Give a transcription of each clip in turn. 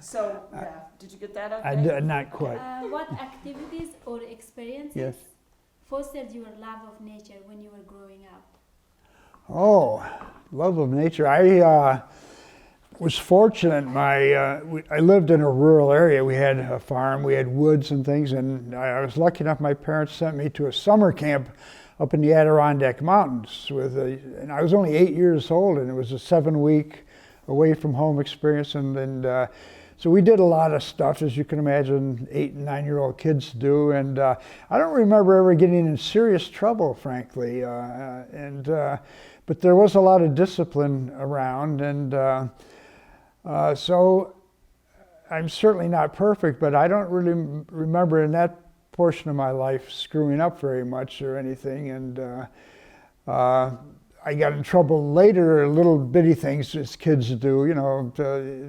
So, yeah, did you get that okay? I did not quite. What activities or experiences Yes. fostered your love of nature when you were growing up? Oh, love of nature. I was fortunate. I lived in a rural area. We had a farm, we had woods and things, and I was lucky enough. My parents sent me to a summer camp up in the Adirondack Mountains and I was only 8 years old, and it was a 7-week away from home experience, and so we did a lot of stuff, as you can imagine, 8 and 9-year-old kids do, and I don't remember ever getting in serious trouble, frankly, but there was a lot of discipline around, and so I'm certainly not perfect, but I don't really remember in that portion of my life screwing up very much or anything, and I got in trouble later, little bitty things as kids do,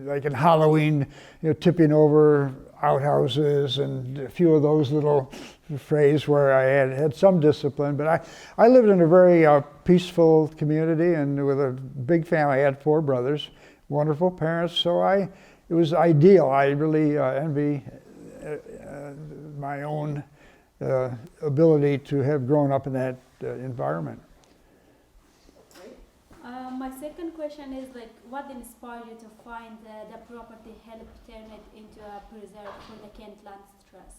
like in Halloween, tipping over outhouses and a few of those little phrases where I had some discipline. But I lived in a very peaceful community and with a big family. I had 4 brothers, wonderful parents, so it was ideal. I really envy my own ability to have grown up in that environment. My second question is what inspired you to find the property helped turn it into a preserve for the Kent Land Trust?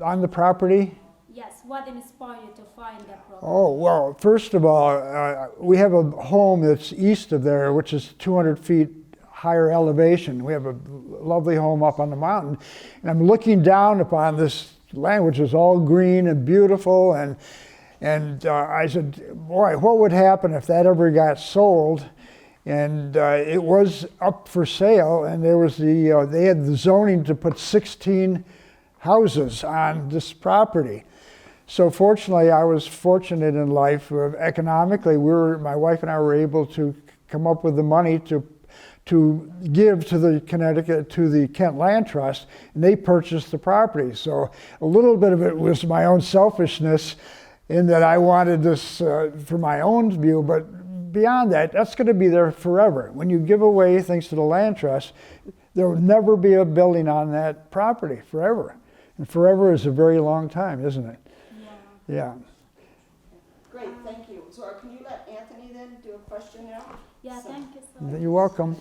On the property? Yes, what inspired you to find the property? Oh, well, first of all, we have a home that's east of there, which is 200 feet higher elevation. We have a lovely home up on the mountain, and I'm looking down upon this land, which is all green and beautiful, and I said, boy, what would happen if that ever got sold? And it was up for sale, and there was they had the zoning to put 16 houses on this property. So fortunately, I was fortunate in life. Economically, my wife and I were able to come up with the money to give to the Kent Land Trust, and they purchased the property. So a little bit of it was my own selfishness, in that I wanted this for my own view, but beyond that, that's going to be there forever. When you give away things to the land trust, there will never be a building on that property forever. And forever is a very long time, isn't it? Yeah. Great, thank you. So can you let Anthony then do a question now? Yeah, thank you so much. You're welcome.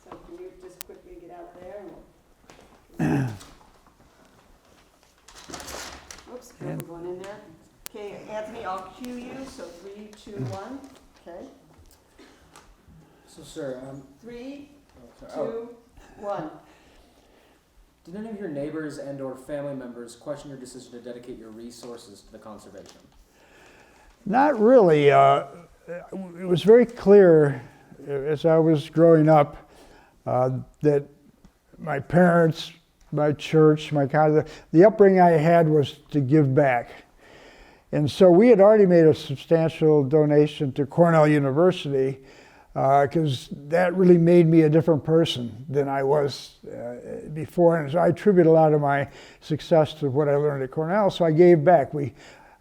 So can you just quickly get out there? Oops, careful going in there. Okay, Anthony, I'll cue you. So 3, 2, 1. Okay. So, sir, 3, 2, 1. Did any of your neighbors and/or family members question your decision to dedicate your resources to the conservation? Not really. It was very clear as I was growing up that my parents, my church, the upbringing I had was to give back. And so we had already made a substantial donation to Cornell University because that really made me a different person than I was before. And so I attribute a lot of my success to what I learned at Cornell. So I gave back. We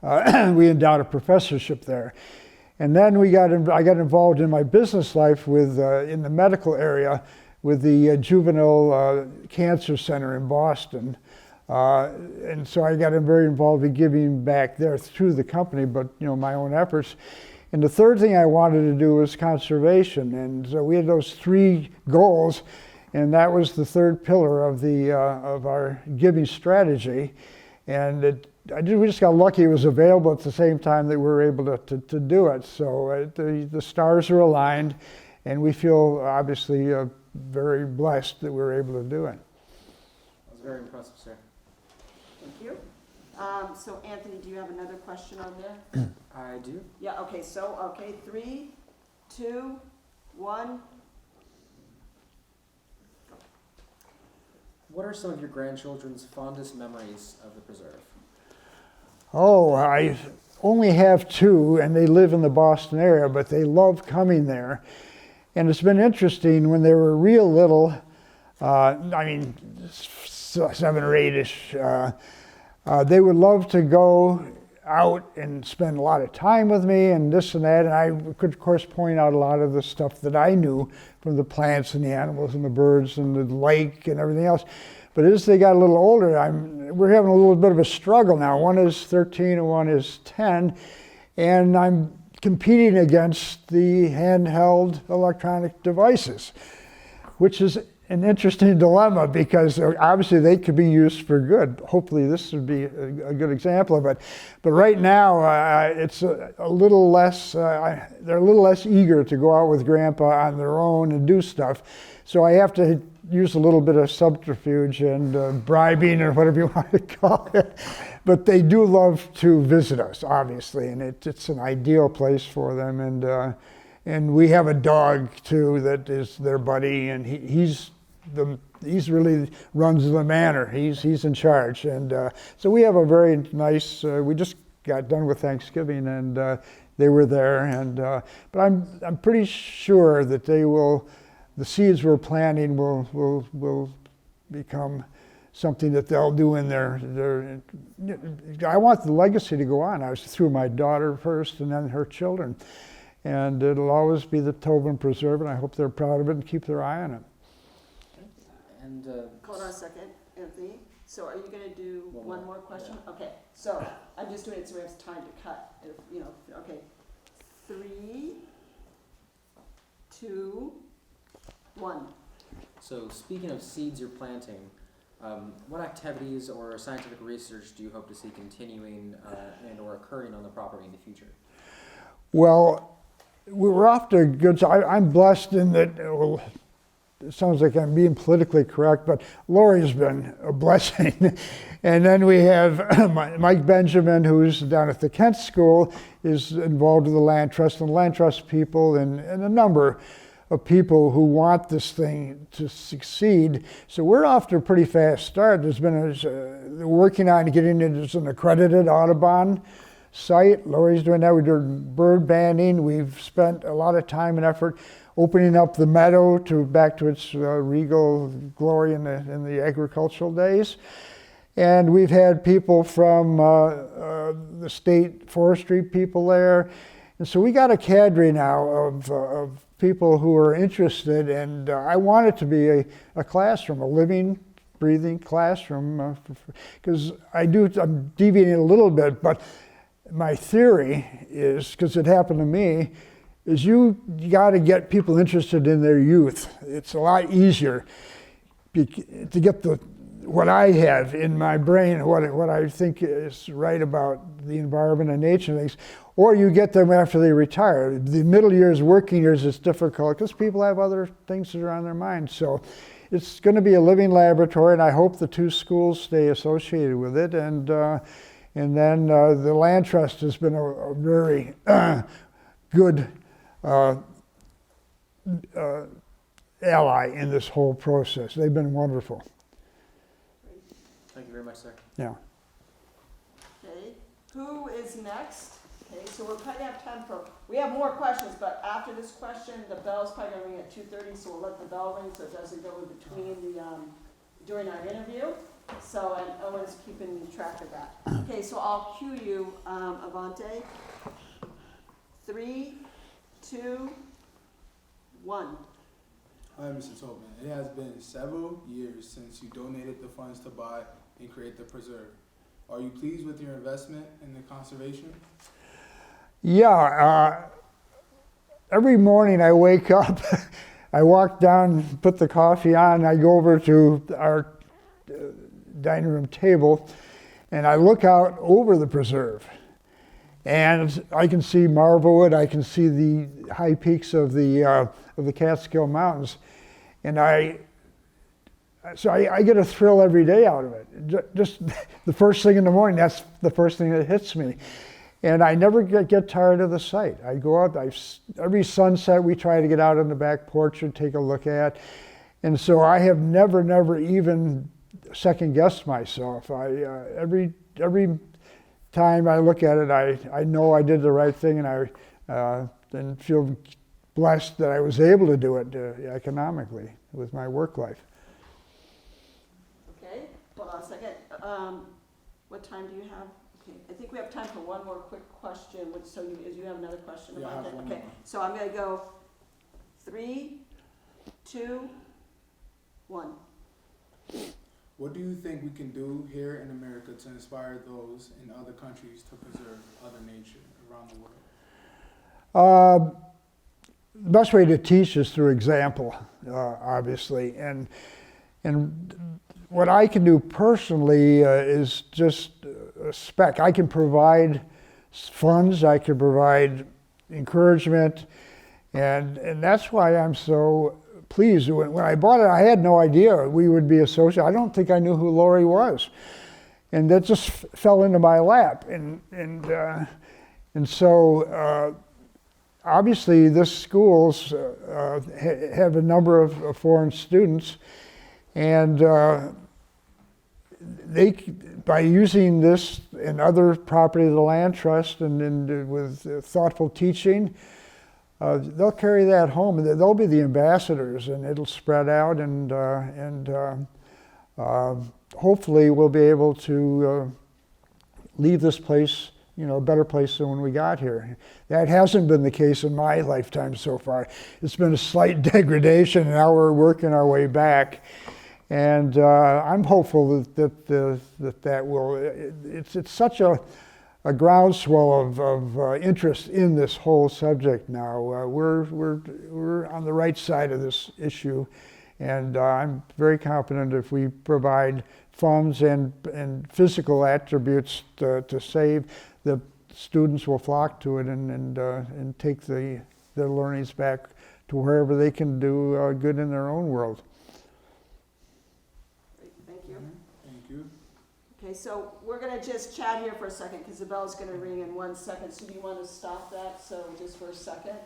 endowed a professorship there. And then I got involved in my business life in the medical area with the Juvenile Cancer Center in Boston. And so I got very involved in giving back there through the company, but my own efforts. And the third thing I wanted to do was conservation. And so we had those 3 goals, and that was the third pillar of our giving strategy. And we just got lucky it was available at the same time that we were able to do it. So the stars are aligned, and we feel obviously very blessed that we were able to do it. That was very impressive, sir. Thank you. So Anthony, do you have another question on there? I do. Yeah, okay, 3, 2, 1. What are some of your grandchildren's fondest memories of the preserve? Oh, I only have 2, and they live in the Boston area, but they love coming there. And it's been interesting when they were real little, 7 or 8-ish, they would love to go out and spend a lot of time with me and this and that, and I could of course point out a lot of the stuff that I knew from the plants and the animals and the birds and the lake and everything else. But as they got a little older, we're having a little bit of a struggle now. One is 13 and one is 10, and I'm competing against the handheld electronic devices, which is an interesting dilemma because obviously they could be used for good. Hopefully this would be a good example of it. But right now it's a little less, they're a little less eager to go out with Grandpa on their own and do stuff. So I have to use a little bit of subterfuge and bribing or whatever you want to call it. But they do love to visit us, obviously, and it's an ideal place for them. And we have a dog too that is their buddy, and he's really runs the manor. He's in charge, and so we have a very nice. We just got done with Thanksgiving, and they were there, and but I'm pretty sure that they will. The seeds we're planting will become something that they'll do in their. I want the legacy to go on. I was through my daughter first, and then her children. And it'll always be the Tobin Preserve, and I hope they're proud of it and keep their eye on it. And Hold on a second, Anthony. So are you gonna do one more question? Okay, so I'm just doing it so we have time to cut, okay. 3, 2, 1. so speaking of seeds you're planting, what activities or scientific research do you hope to see continuing and or occurring on the property in the future? Well, we're off to a good start. I'm blessed in that, well, it sounds like I'm being politically correct, but Lori's been a blessing. And then we have Mike Benjamin, who's down at the Kent School, is involved with the Land Trust and Land Trust people and a number of people who want this thing to succeed. So we're off to a pretty fast start. There's been they're working on getting it as an accredited Audubon site. Lori's doing that. We're doing bird banding. We've spent a lot of time and effort opening up the meadow back to its regal glory in the agricultural days. And we've had people from the state forestry people there. And so we got a cadre now of people who are interested, and I want it to be a classroom, a living, breathing classroom, because I'm deviating a little bit, but my theory is, because it happened to me, is you got to get people interested in their youth. It's a lot easier to get what I have in my brain, what I think is right about the environment and nature and things, or you get them after they retire. The middle years, working years, is difficult because people have other things that are on their mind. So it's going to be a living laboratory, and I hope the two schools stay associated with it. And then the Land Trust has been a very good ally in this whole process. They've been wonderful. Thank you very much, sir. Yeah. Okay, who is next? Okay, so we're probably have time we have more questions, but after this question, the bell's probably gonna ring at 2:30, so we'll let the bell ring so it doesn't go in between during our interview. So, and Owen's keeping track of that. Okay, so I'll cue you, Avante. 3, 2, 1. Hi, Mr. Tobin. It has been several years since you donated the funds to buy and create the preserve. Are you pleased with your investment in the conservation? Yeah. Every morning I wake up, I walk down, put the coffee on, I go over to our dining room table, and I look out over the preserve. And I can see Marvelwood, I can see the high peaks of the Catskill Mountains. And I get a thrill every day out of it. Just the first thing in the morning, that's the first thing that hits me. And I never get tired of the sight. I go out, every sunset we try to get out on the back porch and take a look at. And so I have never even second guessed myself. Every time I look at it, I know I did the right thing, and I then feel blessed that I was able to do it economically with my work life. Okay, hold on a second. What time do you have Okay, I think we have time for one more quick question, so you have another question Yeah, I about have that? one Okay, more. so I'm gonna go 3, 2, 1. What do you think we can do here in America to inspire those in other countries to preserve other nature around the world? The best way to teach is through example, obviously, and what I can do personally is just a spec. I can provide funds, I can provide encouragement, and that's why I'm so pleased. When I bought it, I had no idea we would be associated. I don't think I knew who Lori was, and that just fell into my lap, and so. Obviously, this schools have a number of foreign students, and they, by using this and other property of the land trust and with thoughtful teaching, they'll carry that home. They'll be the ambassadors, and it'll spread out, and hopefully we'll be able to leave this place, a better place than when we got here. That hasn't been the case in my lifetime so far. It's been a slight degradation, and now we're working our way back. And I'm hopeful that will. It's such a groundswell of interest in this whole subject now. We're on the right side of this issue, and I'm very confident if we provide funds and physical attributes to save, the students will flock to it and take their learnings back to wherever they can do good in their own world. Great, thank you. Thank you. Okay, so we're gonna just chat here for a second, because the bell's gonna ring in 1 second, so do you want to stop that, so just for a second?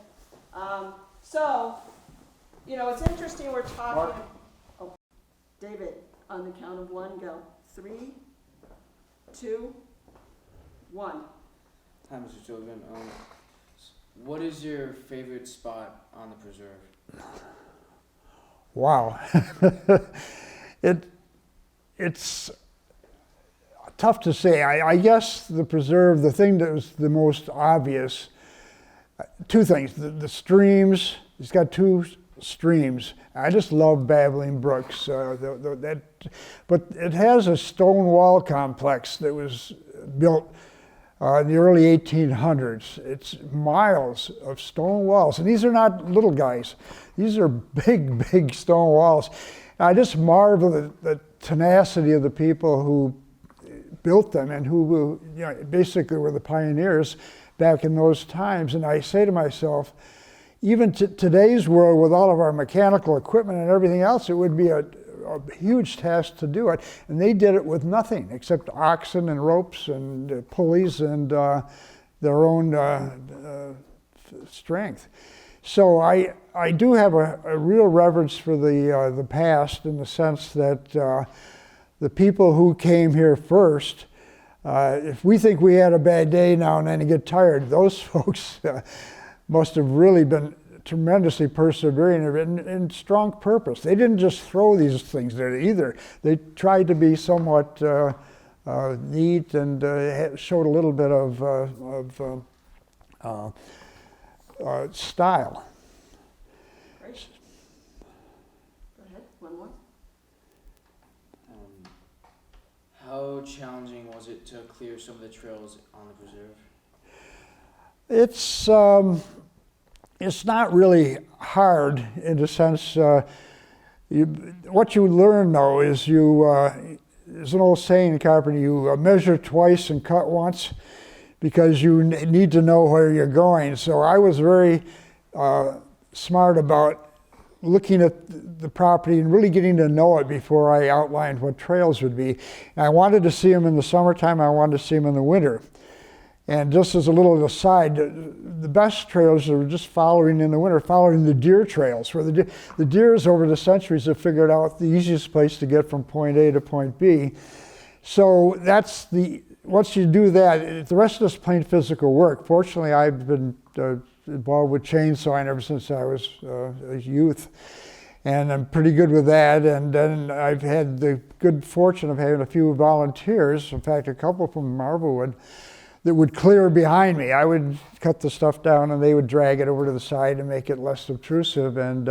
It's interesting, we're talking, oh, David, on the count of 1, go. 3, 2, 1. Hi, Mr. Tobin. What is your favorite spot on the preserve? Wow. It's tough to say. I guess the preserve, the thing that was the most obvious, two things. The streams, it's got 2 streams. I just love babbling brooks. But it has a stone wall complex that was built in the early 1800s. It's miles of stone walls, and these are not little guys. These are big stone walls. And I just marvel at the tenacity of the people who built them and who basically were the pioneers back in those times. And I say to myself, even today's world, with all of our mechanical equipment and everything else, it would be a huge task to do it. And they did it with nothing except oxen and ropes and pulleys and their own strength. So I do have a real reverence for the past, in the sense that the people who came here first, if we think we had a bad day now and then and get tired, those folks must have really been tremendously persevering and strong purpose. They didn't just throw these things there either. They tried to be somewhat neat and showed a little bit of style. Great. Go ahead, one more. How challenging was it to clear some of the trails on the preserve? It's not really hard, in the sense, what you learn though is there's an old saying in carpentry, you measure twice and cut once, because you need to know where you're going. So I was very smart about looking at the property and really getting to know it before I outlined what trails would be. And I wanted to see them in the summertime, I wanted to see them in the winter. And just as a little aside, the best trails are just following in the winter, following the deer trails, where the deers over the centuries have figured out the easiest place to get from point A to point B. So once you do that, the rest of it's plain physical work. Fortunately, I've been involved with chainsawing ever since I was a youth. and I'm pretty good with that. And then I've had the good fortune of having a few volunteers, in fact, a couple from Marblewood, that would clear behind me. I would cut the stuff down and they would drag it over to the side and make it less obtrusive. And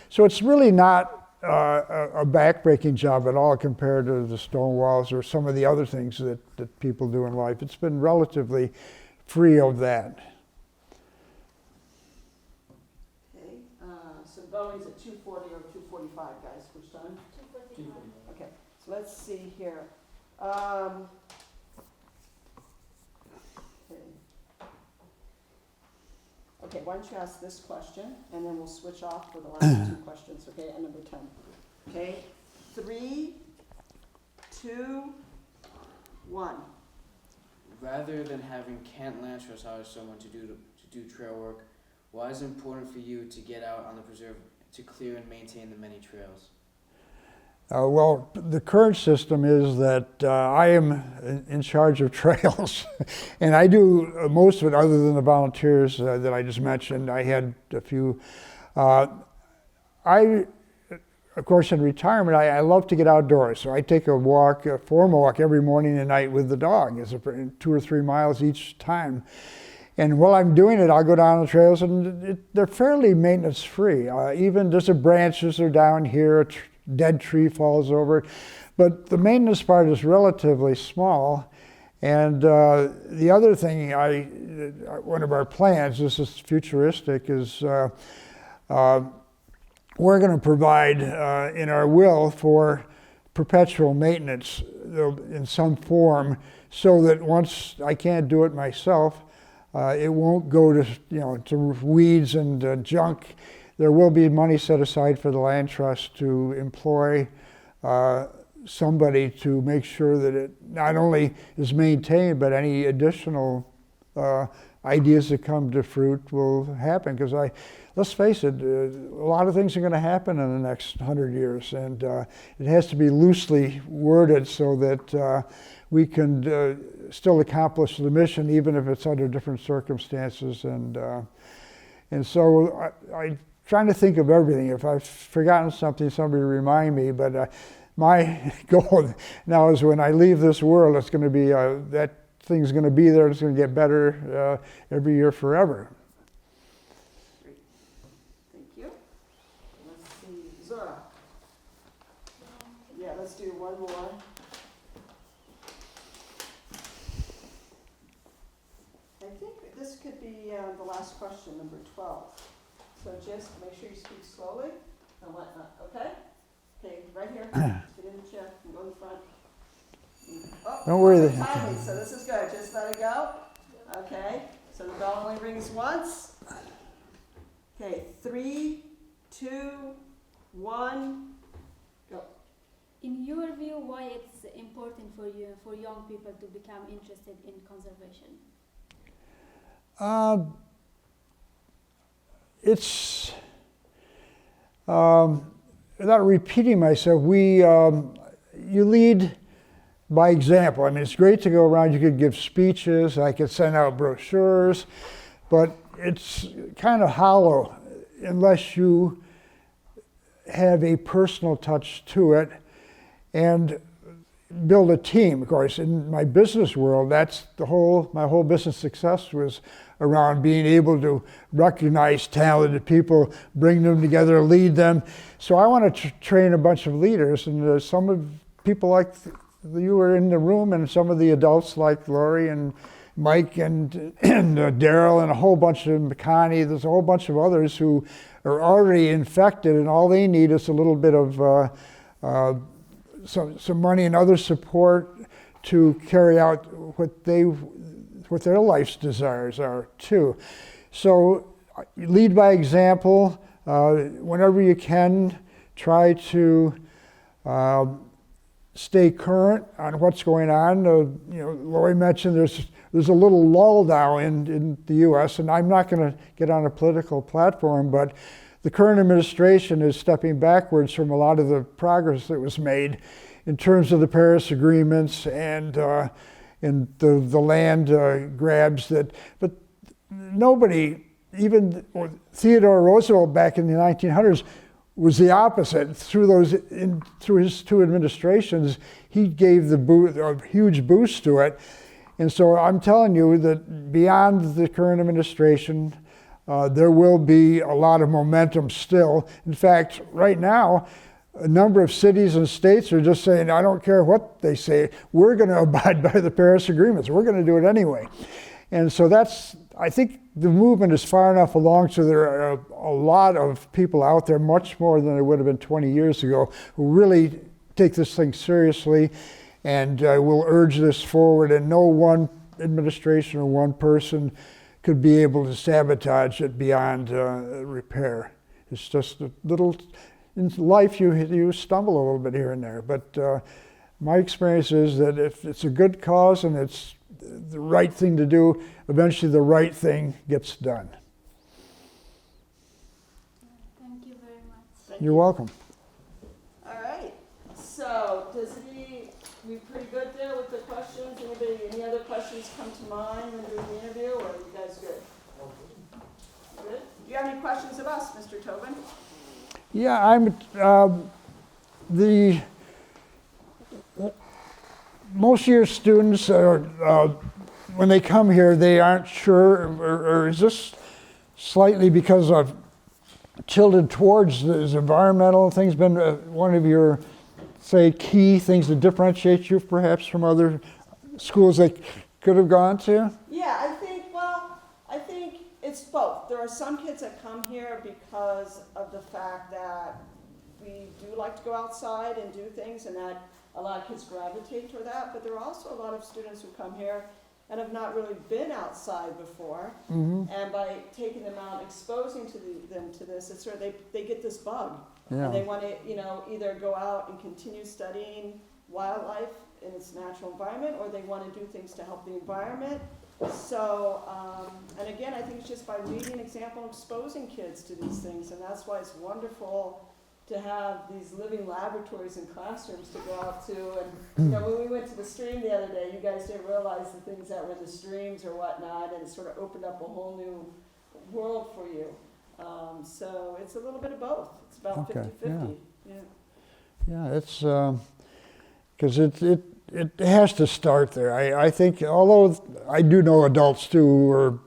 so it's really not a backbreaking job at all compared to the stone walls or some of the other things that people do in life. It's been relatively free of that. Okay, so Boeing's at 240 or 245, guys, which time? 249. Okay, so let's see here. Okay, why don't you ask this question, and then we'll switch off for the last two questions, okay, at number 10. Okay, 3, 2, 1. Rather than having Kent Lanchos hire someone to do trail work, why is it important for you to get out on the preserve to clear and maintain the many trails? Well, the current system is that I am in charge of trails, and I do most of it other than the volunteers that I just mentioned. I had a few. Of course, in retirement, I love to get outdoors, so I take a walk, a formal walk every morning and night with the dog. It's 2 or 3 miles each time. And while I'm doing it, I'll go down the trails, and they're fairly maintenance-free. Even just the branches are down here, dead tree falls over. But the maintenance part is relatively small. And the other thing, one of our plans, this is futuristic, is we're going to provide in our will for perpetual maintenance in some form, so that once I can't do it myself, it won't go to weeds and junk. There will be money set aside for the land trust to employ somebody to make sure that it not only is maintained, but any additional ideas that come to fruit will happen. Because let's face it, a lot of things are going to happen in the next 100 years, and it has to be loosely worded so that we can still accomplish the mission, even if it's under different circumstances. And so I'm trying to think of everything. If I've forgotten something, somebody remind me. But my goal now is when I leave this world, it's going to be that thing's going to be there. It's going to get better every year forever. Great. Thank you. Let's see, Zora. Yeah, let's do one more. I think this could be the last question, number 12. So just make sure you speak slowly and whatnot, okay? Okay, right here. Get in the chair and go in front. Oh, Don't worry. timing, so this is good. Just let it go. Okay, so the bell only rings once. Okay, 3, 2, 1, go. In your view, why it's important for you, for young people to become interested in conservation? It's, without repeating myself, you lead by example. I mean, it's great to go around, you could give speeches, I could send out brochures, but it's kind of hollow unless you have a personal touch to it and build a team. Of course, in my business world, that's my whole business success was around being able to recognize talented people, bring them together, lead them. So I want to train a bunch of leaders, and some of people like you were in the room, and some of the adults like Lori and Mike and Daryl and a whole bunch of Connie. There's a whole bunch of others who are already infected, and all they need is a little bit of some money and other support to carry out what their life's desires are too. So lead by example. Whenever you can, try to stay current on what's going on. Lori mentioned there's a little lull now in the U.S., and I'm not going to get on a political platform, but the current administration is stepping backwards from a lot of the progress that was made in terms of the Paris agreements and in the land grabs but nobody, even Theodore Roosevelt back in the 1900s, was the opposite. Through his 2 administrations, he gave a huge boost to it. And so I'm telling you that beyond the current administration, there will be a lot of momentum still. In fact, right now, a number of cities and states are just saying, I don't care what they say, we're going to abide by the Paris agreements. We're going to do it anyway. And so I think the movement is far enough along so there are a lot of people out there, much more than there would have been 20 years ago, who really take this thing seriously and will urge this forward, and no one administration or one person could be able to sabotage it beyond repair. It's just a little, in life you stumble a little bit here and there, but my experience is that if it's a good cause and it's the right thing to do, eventually the right thing gets done. Thank you very much. You're welcome. All right, so we pretty good there with the questions? Any other questions come to mind when doing the interview, or are you guys good? Good? Do you have any questions of us, Mr. Tobin? Yeah, most of your students are, when they come here, they aren't sure, or is this slightly because I've tilted towards this environmental things been one of your, say, key things that differentiate you perhaps from other schools that could have gone to? Yeah, I think it's both. There are some kids that come here because of the fact that we do like to go outside and do things, and that a lot of kids gravitate toward that, but there are also a lot of students who come here and have not really been outside before, and by taking them out, exposing them to this, it's sort of they get this bug, and they want to either go out and continue studying wildlife in its natural environment, or they want to do things to help the environment. So, and again, I think it's just by leading an example and exposing kids to these things, and that's why it's wonderful to have these living laboratories and classrooms to go out to. And when we went to the stream the other day, you guys didn't realize the things that were in the streams or whatnot, and it sort of opened up a whole new world for you. So it's a little bit of both. It's about 50-50. Yeah, it's because it has to start there. I think, although I do know adults too who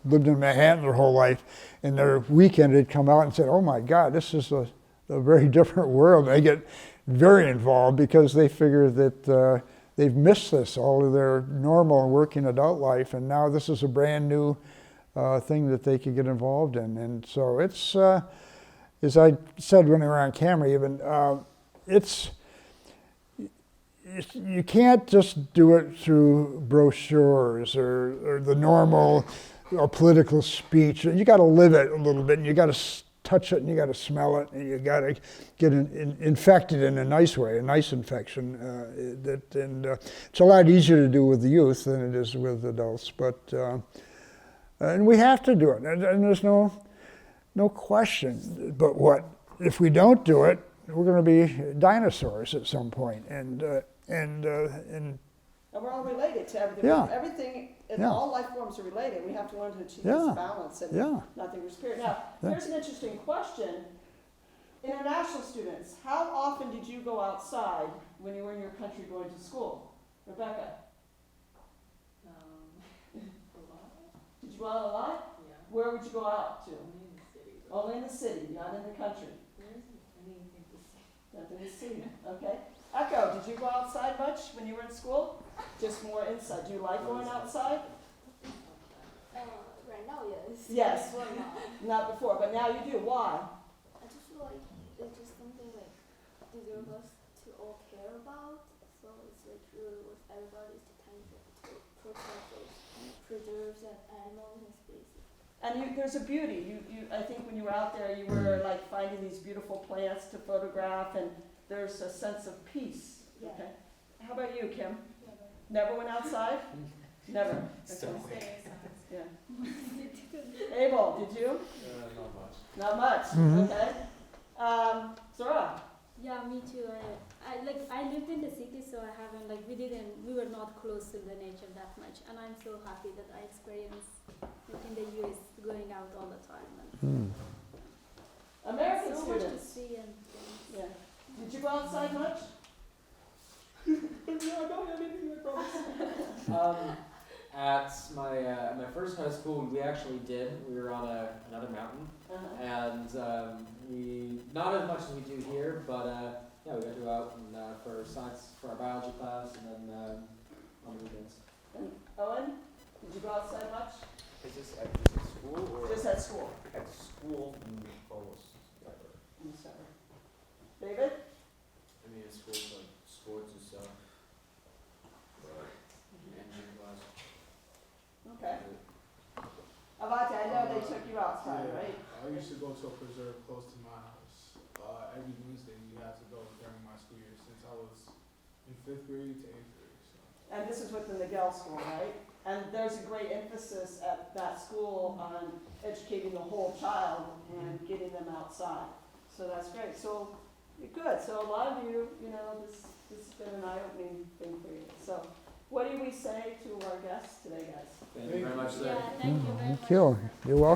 lived in Manhattan their whole life, and their weekend had come out and said, "Oh my God, this is a very different world." They get very involved because they figure that they've missed this all of their normal working adult life, and now this is a brand new thing that they can get involved in. And so it's, as I said when we were on camera even, you can't just do it through brochures or the normal political speech. You got to live it a little bit, and you got to touch it, and you got to smell it, and you got to get infected in a nice way, a nice infection. It's a lot easier to do with the youth than it is with adults, but and we have to do it, and there's no question. But what if we don't do it? We're going to be dinosaurs at some point, and we're all related to everything. Yeah. Everything, Yeah. all life forms are related. We have to learn to achieve Yeah. this balance and nothing is spirit. Now, here's an interesting question. International students, how often did you go outside when you were in your country going to school? Rebecca? A lot. Did you go out a lot? Yeah. Where would you go out to? Only in the city. Only in the city, not in the country. There isn't anything to see. Nothing to see. Okay. Echo, did you go outside much when you were in school? Just more inside. Do you like going outside? Right now, yes. Yes. Before, not. Not before, but now you do. Why? I just feel like it's just something like deserve us to all care about. So it's like really with everybody to kind of to protect those preserves and animals and species. And there's a beauty. I think when you were out there, you were like finding these beautiful plants to photograph, and there's a sense of peace. Yeah. Okay. How about you, Kim? Never went outside? Never. Okay. Yeah. Abel, did you? Not much. Not much. Mhm. Okay. Zora. Yeah, me too. I lived in the city, so I haven't we were not close to the nature that much, and I'm so happy that I experienced in the US going out all the time. And American so much to students. see and things. Yeah. Did you go outside much? No, I don't have anything, I promise. At my first high school, we actually did. We were on another mountain, Uh-huh. and we not as much as we do here, but yeah, we got to go out and for science for our biology class, and then on the weekends. And Owen, did you go outside much? Is this at school or? Just at school? At school, almost never. In the summer. David? I mean, it's school like sports and stuff. And gym class. Okay. Avante, I know they took you outside, Yeah, right? I used to go to a preserve close to my house. Every Wednesday we had to go during my school year since I was in 5th grade to 8th grade. So. And this is with the Miguel School, right? And there's a great emphasis at that school on educating the whole child and getting them outside. So that's great. So, you're good. So a lot of you, this has been an eye-opening thing for you. So, what do we say to our guests today, guys? Thank you very much, sir. Yeah, thank you very much. Thank you. You're welcome.